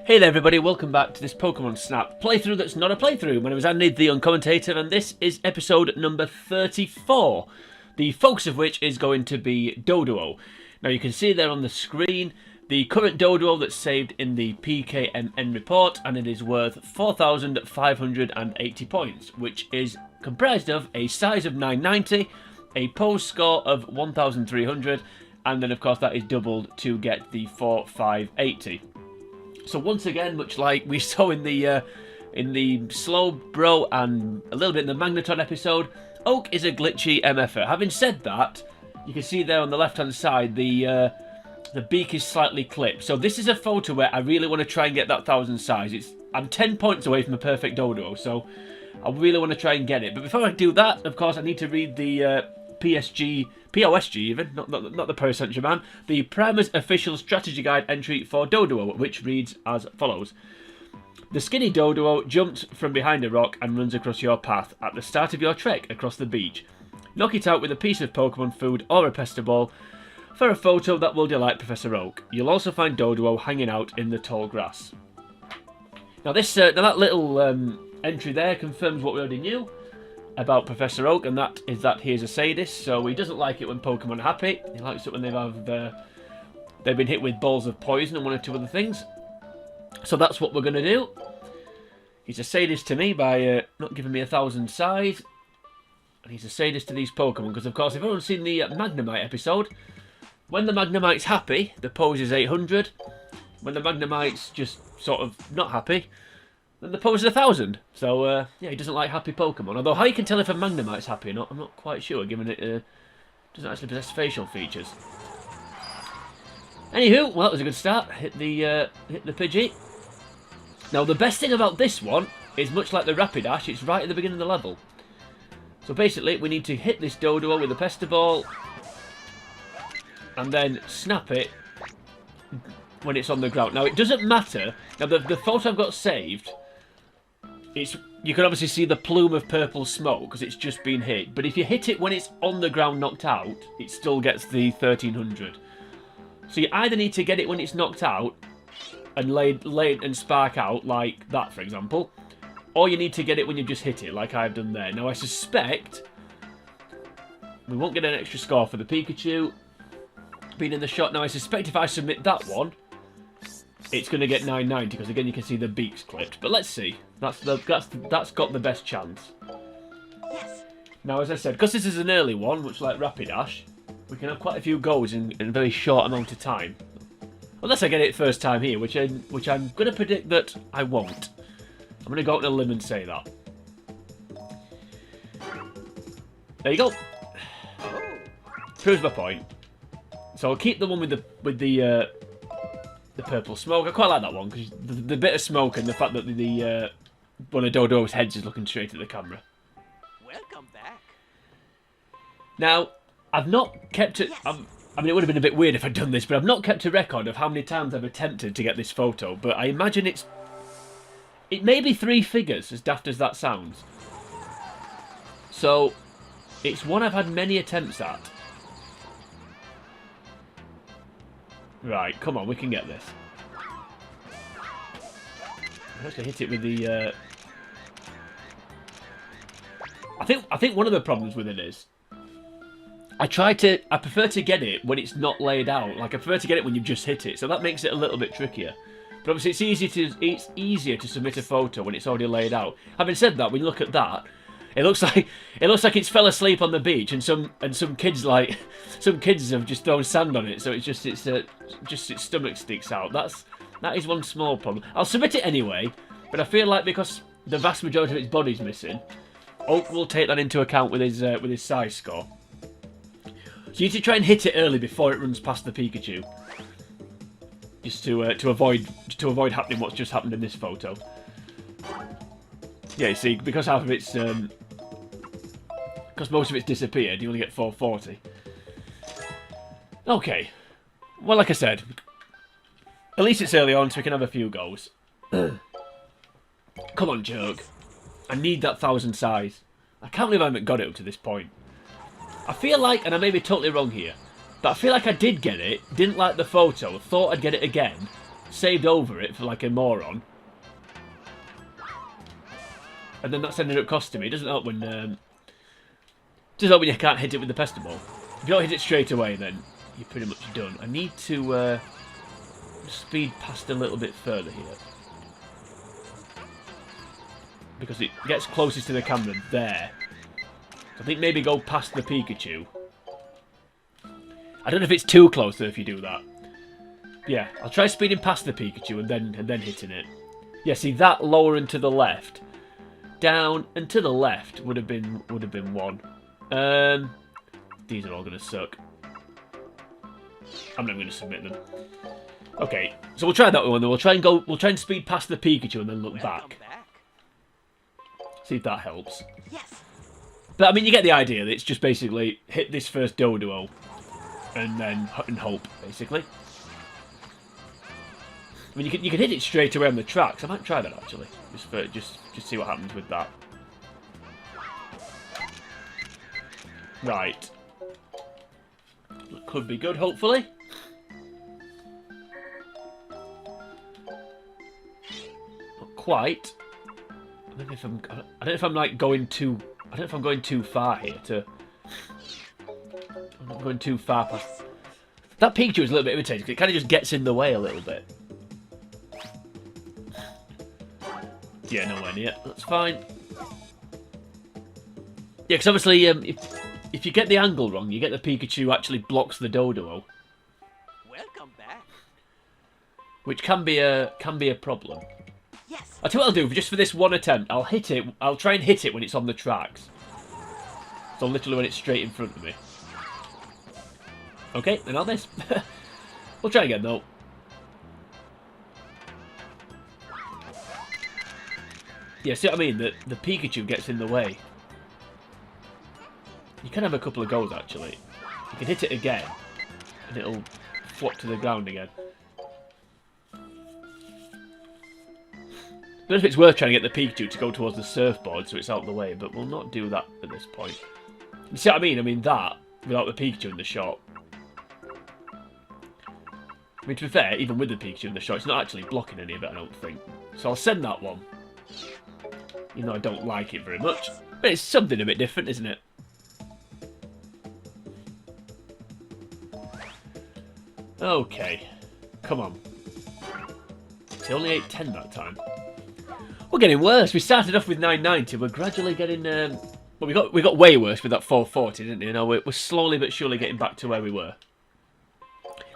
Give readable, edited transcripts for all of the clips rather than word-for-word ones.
Hey there everybody, welcome back to this Pokemon Snap playthrough that's not a playthrough. My name is Andy, the Uncommentator, and this is episode number 34, the focus of which is going to be Doduo. Now you can see there on the screen the current Doduo that's saved in the PKMN report, and it is worth 4,580 points, which is comprised of a size of 990, a pose score of 1,300, and then of course that is doubled to get the 4,580. So once again, much like we saw in the Slowbro and a little bit in the Magneton episode, Oak is a glitchy MFer. Having said that, you can see there on the left-hand side the beak is slightly clipped. So this is a photo where I really want to try and get that 1,000 size. I'm 10 points away from a perfect Doduo, so I really want to try and get it. But before I do that, of course, I need to read the POSG even, not the Per Century Man, the Primer's official strategy guide entry for Doduo, which reads as follows. The skinny Doduo jumped from behind a rock and runs across your path at the start of your trek across the beach. Knock it out with a piece of Pokemon food or a pester ball for a photo that will delight Professor Oak. You'll also find Doduo hanging out in the tall grass. Now that little entry there confirms what we already knew about Professor Oak, and that is that he is a sadist, so he doesn't like it when Pokemon are happy. He likes it when they've been hit with balls of poison and one or two other things. So that's what we're going to do. He's a sadist to me by not giving me 1,000 size, and he's a sadist to these Pokemon, because of course if anyone's seen the Magnemite episode, when the Magnemite's happy, the pose is 800. When the Magnemite's just sort of not happy, then the pose is 1,000. So, yeah, he doesn't like happy Pokemon. Although, how you can tell if a Magnemite's happy or not, I'm not quite sure, given it doesn't actually possess facial features. Anywho, well, that was a good start. Hit the Pidgey. Now, the best thing about this one is, much like the Rapidash, it's right at the beginning of the level. So, basically, we need to hit this Doduo with a Pester Ball, and then snap it when it's on the ground. Now, it doesn't matter. Now, the photo I've got saved, you can obviously see the plume of purple smoke because it's just been hit. But if you hit it when it's on the ground knocked out, it still gets the 1,300. So you either need to get it when it's knocked out and lay it and spark out, like that, for example, or you need to get it when you've just hit it, like I've done there. Now, I suspect we won't get an extra score for the Pikachu being in the shot. Now, I suspect if I submit that one, it's going to get 990, because again you can see the beak's clipped. But let's see. That's got the best chance. Yes. Now, as I said, because this is an early one, much like Rapidash, we can have quite a few goes in a very short amount of time. Unless I get it first time here, which I'm going to predict that I won't. I'm going to go out on a limb and say that. There you go. Proves my point. So I'll keep the one with the purple smoke. I quite like that one because the bit of smoke and the fact that the one of Doduo's heads is looking straight at the camera. Welcome back. Now, I've not kept it. I mean, it would have been a bit weird if I'd done this, but I've not kept a record of how many times I've attempted to get this photo. But I imagine it may be 3 figures, as daft as that sounds. So it's one I've had many attempts at. Right, come on, we can get this. I'm just gonna hit it with the. I think one of the problems with it is I prefer to get it when it's not laid out. Like I prefer to get it when you've just hit it, so that makes it a little bit trickier. But obviously, it's easier to submit a photo when it's already laid out. Having said that, when you look at that, it looks like it's fell asleep on the beach, and some kids have just thrown sand on it, so it's just its stomach sticks out. That is one small problem. I'll submit it anyway, but I feel like because the vast majority of its body's missing, Oak will take that into account with his size score. So you need to try and hit it early before it runs past the Pikachu, just to avoid happening what's just happened in this photo. Yeah, you see, because half of it's because most of it's disappeared, you only get 440. Okay. Well, like I said, at least it's early on, so we can have a few goes. Come on, Jerk. I need that 1,000 size. I can't believe I haven't got it up to this point. I feel like, and I may be totally wrong here, But I feel like I did get it, didn't like the photo, thought I'd get it again, saved over it for like a moron. And then that's ended up costing me. It doesn't help when you can't hit it with the pester ball. If you don't hit it straight away, then you're pretty much done. I need to speed past a little bit further here. Because it gets closest to the camera there. So I think maybe go past the Pikachu. I don't know if it's too close though if you do that. Yeah, I'll try speeding past the Pikachu and then hitting it. Yeah, see that lower and to the left. Down and to the left would have been one. These are all gonna suck. I'm not gonna submit them. Okay, so we'll try that one. Then we'll try and speed past the Pikachu and then look back. See if that helps. Yes. But I mean, you get the idea. That it's just basically hit this first Doduo and then hope, basically. I mean, you can hit it straight away on the tracks. I might try that actually, just see what happens with that. Right. That could be good, hopefully. Not quite. I don't know if I'm like going too. I don't know if I'm going too far here. I'm not going too far past. That Pikachu is a little bit irritating because it kind of just gets in the way a little bit. Yeah, nowhere near. That's fine. Yeah, because obviously, if you get the angle wrong, you get the Pikachu actually blocks the Doduo. Welcome back. Which can be a problem. Yes. I'll tell you what I'll do, just for this one attempt, I'll hit it. I'll try and hit it when it's on the tracks. So literally when it's straight in front of me. Okay, then I'll miss. We'll try again though. Yeah, see what I mean? The Pikachu gets in the way. You can have a couple of goes actually. You can hit it again, and it'll flop to the ground again. I don't know if it's worth trying to get the Pikachu to go towards the surfboard so it's out of the way, but we'll not do that at this point. You see what I mean? I mean that, without the Pikachu in the shot. I mean, to be fair, even with the Pikachu in the shot, it's not actually blocking any of it, I don't think. So I'll send that one. Even though I don't like it very much. But it's something a bit different, isn't it? Okay. Come on. It's only 810 that time. We're getting worse. We started off with 990. We're gradually getting... well, we got way worse with that 440, didn't we? You know, we're slowly but surely getting back to where we were.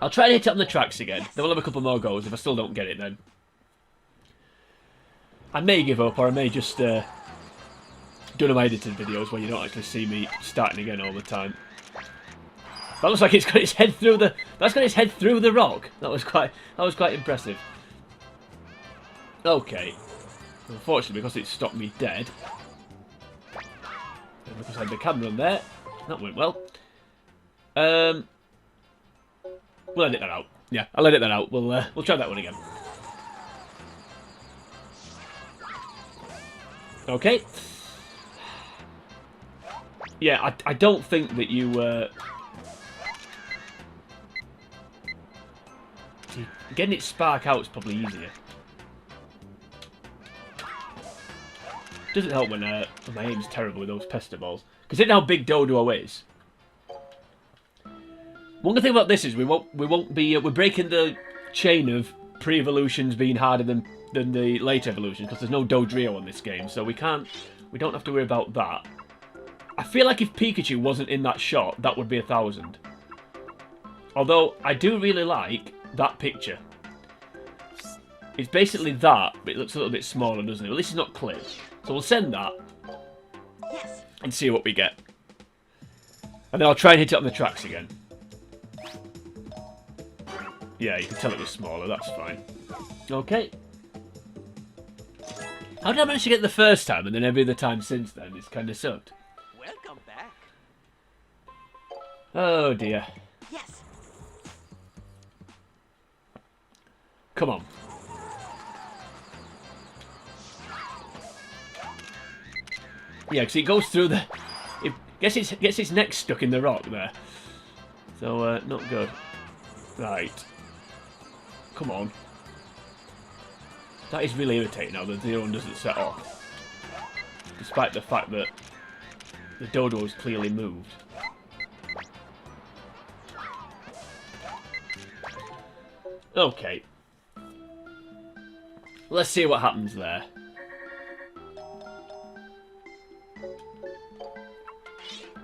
I'll try to hit it on the tracks again. Then we'll have a couple more goes. If I still don't get it, then I may give up, or I may just do one of my edited videos where you don't actually see me starting again all the time. That looks like it's got its head through the. That's got its head through the rock. That was quite impressive. Okay. Unfortunately, because it stopped me dead, and because I had the camera on there, that went well. We'll edit that out. Yeah, I'll edit that out. We'll try that one again. Okay. Yeah, I don't think that you... getting it spark out is probably easier. Doesn't help when my aim's terrible with those pester balls. Considering how big Doduo is. One good thing about this is we won't be we're breaking the chain of pre-evolutions being harder than the later evolutions because there's no Doduo on this game, so we don't have to worry about that. I feel like if Pikachu wasn't in that shot, that would be 1,000. Although I do really like that picture. It's basically that, but it looks a little bit smaller, doesn't it? At least it's not clipped. So we'll send that and see what we get. And then I'll try and hit it on the tracks again. Yeah, you can tell it was smaller, that's fine. Okay. How did I manage to get the first time and then every other time since then? It's kind of sucked. Welcome back. Oh dear. Yes. Come on. Yeah, because it goes through the... It gets its neck stuck in the rock there. So, not good. Right. Come on. That is really irritating now that the other one doesn't set off. Despite the fact that the Doduo has clearly moved. Okay. Let's see what happens there.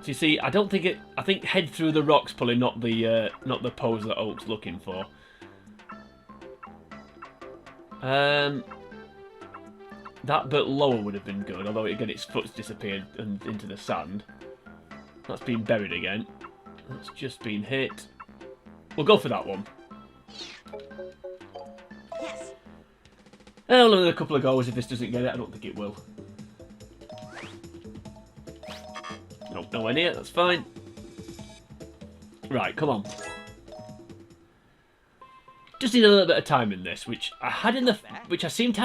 So you see, I don't think it. I think head through the rocks probably not the pose that Oak's looking for. That bit lower would have been good, although again its foot's disappeared and into the sand. That's been buried again. That's just been hit. We'll go for that one. Yes. Only a couple of goes if this doesn't get it. I don't think it will. Nope, nowhere near. That's fine. Right, come on. Just need a little bit of time in this, which I had in the, which I seem to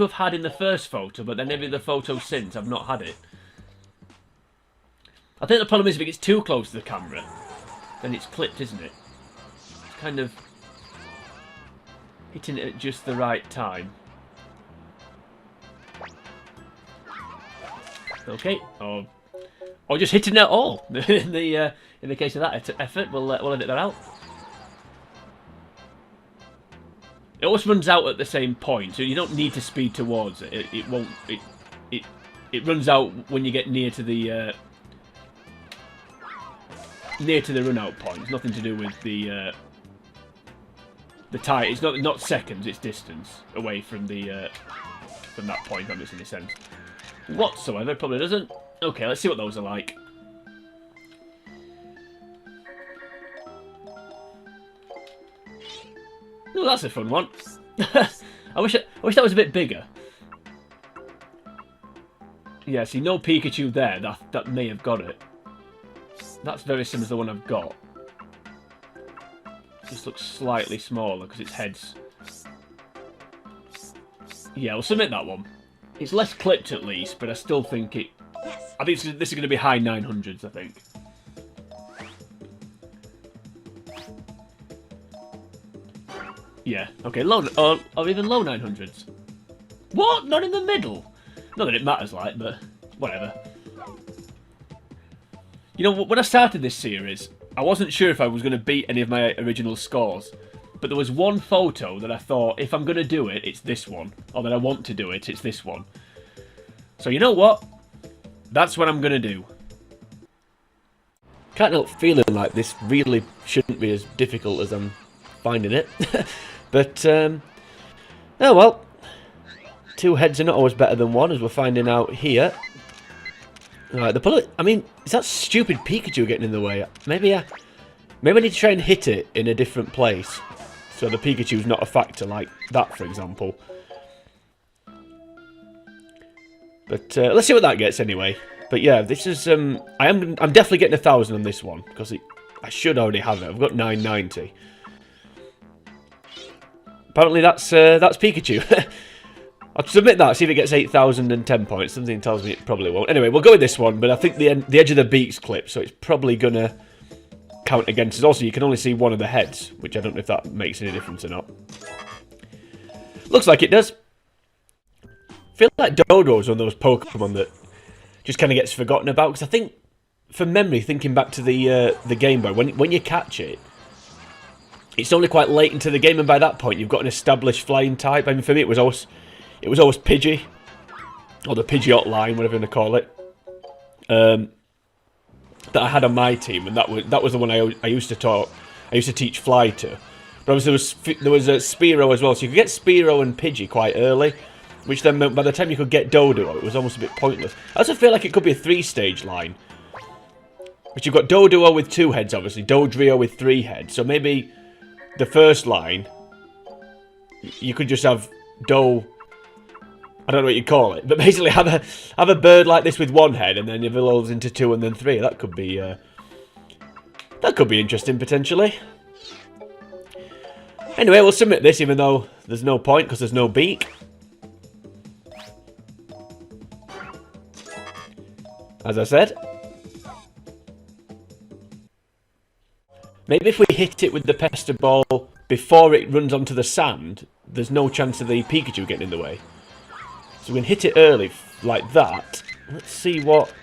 have had in the first photo, but then every other photo since I've not had it. I think the problem is if it gets too close to the camera, then it's clipped, isn't it? It's kind of hitting it at just the right time. Okay, or just hitting it all. in the case of that effort, we'll edit that out. It always runs out at the same point, so you don't need to speed towards it. It runs out when you get near to the run out point. It's nothing to do with the time. It's not seconds. It's distance away from the from that point. If that makes any sense whatsoever. Probably doesn't. Okay, let's see what those are like. Oh, that's a fun one. I wish that was a bit bigger. Yeah, see, no Pikachu there. That may have got it. That's very similar to the one I've got. Just looks slightly smaller because its head's... Yeah, we'll submit that one. It's less clipped at least, but I still think it... Yes. I think this is going to be high 900s, I think. Yeah, okay, low, or even low 900s. What? Not in the middle? Not that it matters, like, but whatever. You know, when I started this series, I wasn't sure if I was going to beat any of my original scores. But there was one photo that I thought, if I'm going to do it, it's this one. Or that I want to do it, it's this one. So you know what? That's what I'm going to do. Can't help feeling like this really shouldn't be as difficult as I'm finding it. But, oh well. Two heads are not always better than one, as we're finding out here. Alright, the bullet... I mean, is that stupid Pikachu getting in the way? Maybe I need to try and hit it in a different place. So the Pikachu's not a factor like that, for example. But let's see what that gets anyway. But yeah, this is... I'm definitely getting 1,000 on this one, because I should already have it. I've got 990. Apparently that's Pikachu. I'll submit that, see if it gets 8,010 points. Something tells me it probably won't. Anyway, we'll go with this one, but I think the edge of the beak's clipped, so it's probably going to count against us. Also, you can only see one of the heads, which I don't know if that makes any difference or not. Looks like it does. I feel like Doduo is one of those Pokemon that just kind of gets forgotten about, because I think, from memory, thinking back to the Game Boy, when you catch it, it's only quite late into the game, and by that point, you've got an established flying type. I mean, for me, it was always Pidgey, or the Pidgeot line, whatever you want to call it, that I had on my team, and that was the one I used to teach Fly to. But obviously there was a Spearow as well, so you could get Spearow and Pidgey quite early, which then meant by the time you could get Doduo, it was almost a bit pointless. I also feel like it could be a 3-stage line, which you've got Doduo with 2 heads, obviously, Dodrio with 3 heads, so maybe the first line, you could just have I don't know what you call it, but basically have a bird like this with 1 head, and then it evolves into 2 and then 3. That could be interesting potentially. Anyway, we'll submit this, even though there's no point because there's no beak. As I said. Maybe if we hit it with the pester ball before it runs onto the sand, there's no chance of the Pikachu getting in the way. So we can hit it early like that. Let's see what...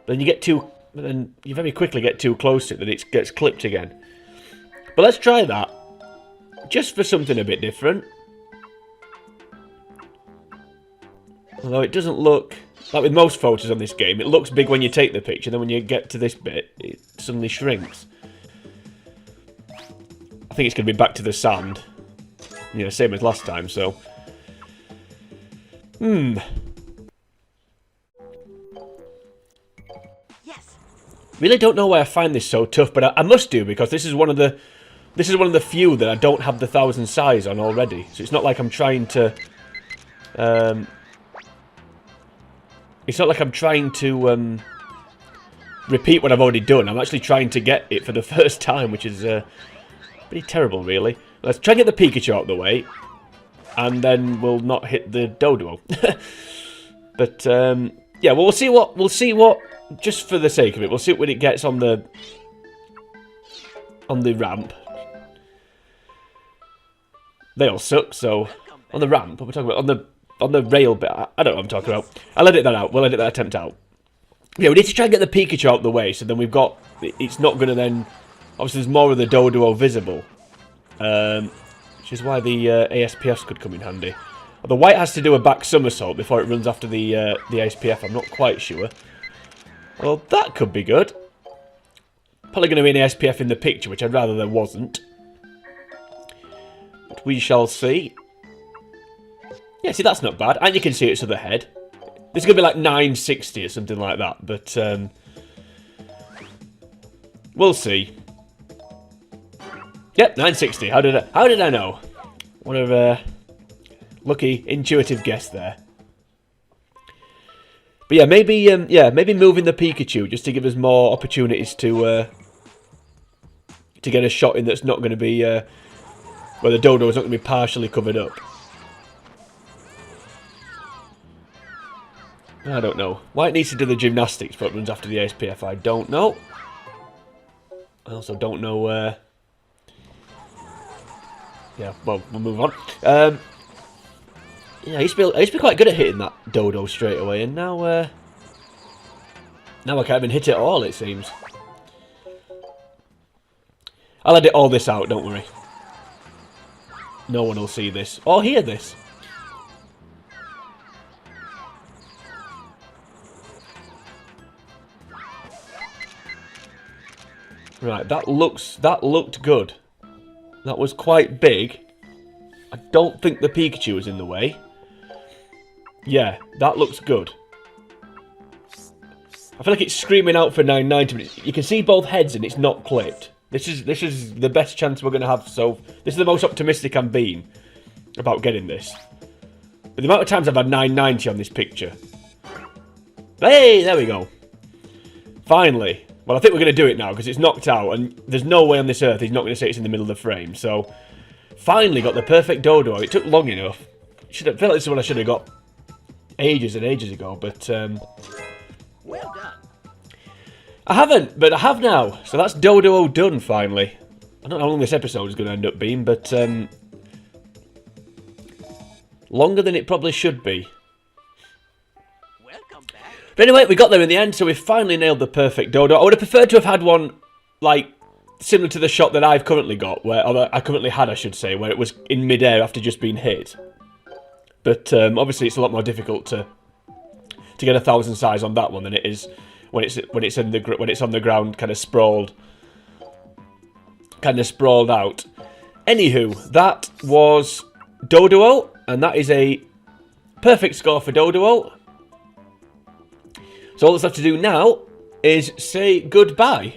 Then you get too... Then you very quickly get too close to it, then it gets clipped again. But let's try that. Just for something a bit different. Although it doesn't look... Like with most photos on this game, it looks big when you take the picture, then when you get to this bit, it suddenly shrinks. I think it's going to be back to the sand. Yeah, same as last time, so... Yes. Really don't know why I find this so tough, but I must do, because this is one of the few that I don't have the 1000 size on already. So it's not like I'm trying to repeat what I've already done. I'm actually trying to get it for the first time, which is pretty terrible, really. Let's try and get the Pikachu out of the way, and then we'll not hit the Doduo. But yeah, well, we'll see what just for the sake of it, we'll see what it gets on the ramp. They all suck, so on the ramp. What we're talking about on the rail bit. I don't know what I'm talking about. I'll edit that out. We'll edit that attempt out. Yeah, we need to try and get the Pikachu out of the way, so then we've got... It's not going to then... Obviously, there's more of the Doduo visible. Which is why the ASPFs could come in handy. The white has to do a back somersault before it runs after the ASPF. I'm not quite sure. Well, that could be good. Probably going to be an ASPF in the picture, which I'd rather there wasn't. But we shall see. Yeah, see, that's not bad. And you can see its other head. This is going to be like 960 or something like that. But we'll see. Yep, 960. How did I know? What a lucky, intuitive guess there. But yeah, maybe moving the Pikachu just to give us more opportunities to get a shot in that's not going to be where the Dodo is not going to be partially covered up. I don't know. Why it needs to do the gymnastics but runs after the ASPF, I don't know. I also don't know... Yeah, well, we'll move on. Yeah, I used to be quite good at hitting that Dodo straight away, and now I can't even hit it at all, it seems. I'll edit all this out, don't worry. No one will see this, or hear this. Right, that looked good. That was quite big. I don't think the Pikachu was in the way. Yeah, that looks good. I feel like it's screaming out for 990, but you can see both heads and it's not clipped. This is the best chance we're going to have, so this is the most optimistic I'm being about getting this. But the amount of times I've had 990 on this picture. Hey, there we go. Finally. Well, I think we're going to do it now, because it's knocked out, and there's no way on this earth he's not going to say it's in the middle of the frame, so... Finally got the perfect Dodo. It took long enough. I feel like this is what I should have got ages and ages ago, but... Well done. I haven't, but I have now, so that's Doduo done, finally. I don't know how long this episode is going to end up being, but... longer than it probably should be. But anyway, we got there in the end, so we finally nailed the perfect Dodo. I would have preferred to have had one, like, similar to the shot that I've currently got, or I currently had, I should say, where it was in midair after just being hit. But obviously, it's a lot more difficult to get 1000 size on that one than it is when it's on the ground, kind of sprawled out. Anywho, that was Doduo, and that is a perfect score for Doduo. So all that's left to do now is say goodbye.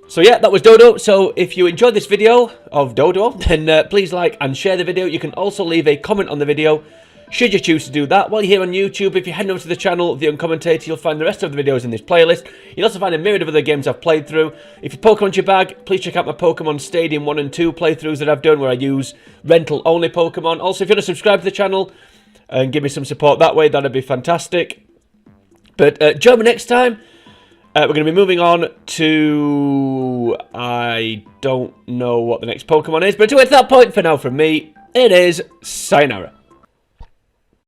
So yeah, that was Dodo. So if you enjoyed this video of Dodo, then please like and share the video. You can also leave a comment on the video, should you choose to do that. While you're here on YouTube, if you head over to the channel, The Uncommentator, you'll find the rest of the videos in this playlist. You'll also find a myriad of other games I've played through. If you Pokemon's your bag, please check out my Pokemon Stadium 1 and 2 playthroughs that I've done, where I use rental-only Pokemon. Also, if you want to subscribe to the channel and give me some support that way, that'd be fantastic. But join me next time. We're going to be moving on to 2, I don't know what the next Pokemon is, but to that point for now from me, it is Sayonara.